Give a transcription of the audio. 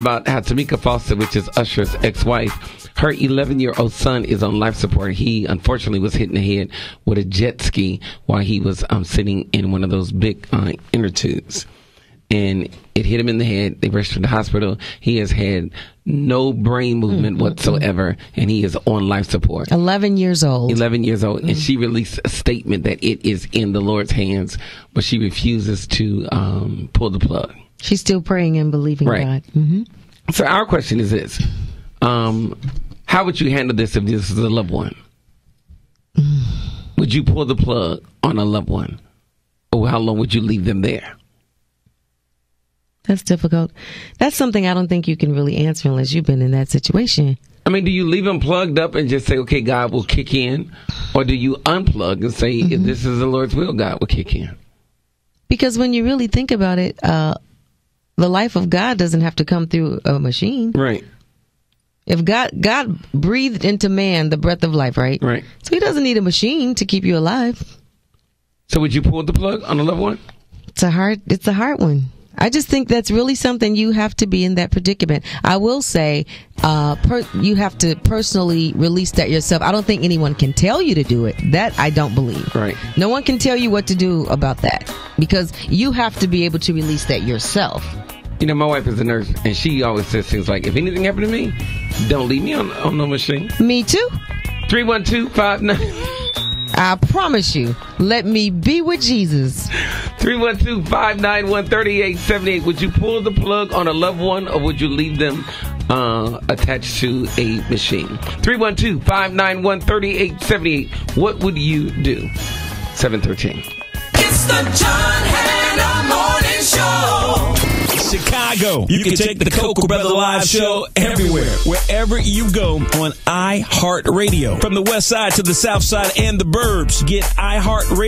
About how Tamika Foster, which is Usher's ex-wife, her 11-year-old son is on life support. He unfortunately was hit in the head with a jet ski while he was sitting in one of those big inner tubes. And it hit him in the head. They rushed him to the hospital. He has had no brain movement whatsoever, and he is on life support. 11 years old. 11 years old. And she released a statement that it is in the Lord's hands, but she refuses to pull the plug. She's still praying and believing God. Mm-hmm. So our question is this. How would you handle this if this is a loved one? Would you pull the plug on a loved one? Or how long would you leave them there? That's difficult. That's something I don't think you can really answer unless you've been in that situation. I mean, do you leave them plugged up and just say, okay, God will kick in? Or do you unplug and say, if this is the Lord's will, God will kick in? Because when you really think about it, the life of God doesn't have to come through a machine. Right. If God breathed into man the breath of life, right? Right. So he doesn't need a machine to keep you alive. So would you pull the plug on a loved one? It's a hard one. I just think that's really something you have to be in that predicament. I will say, you have to personally release that yourself. I don't think anyone can tell you to do it. That I don't believe. Right. No one can tell you what to do about that because you have to be able to release that yourself. You know, my wife is a nurse, and she always says things like, if anything happened to me, don't leave me on no machine. Me too. 312-59... I promise you, let me be with Jesus. 312-591-3878. Would you pull the plug on a loved one, or would you leave them attached to a machine? 312-591-3878. What would you do? 713. It's the John Hanna Morning Show. Chicago. You can take the Cocoa Brother Live show everywhere, wherever you go on iHeartRadio. From the west side to the south side and the burbs, get iHeartRadio.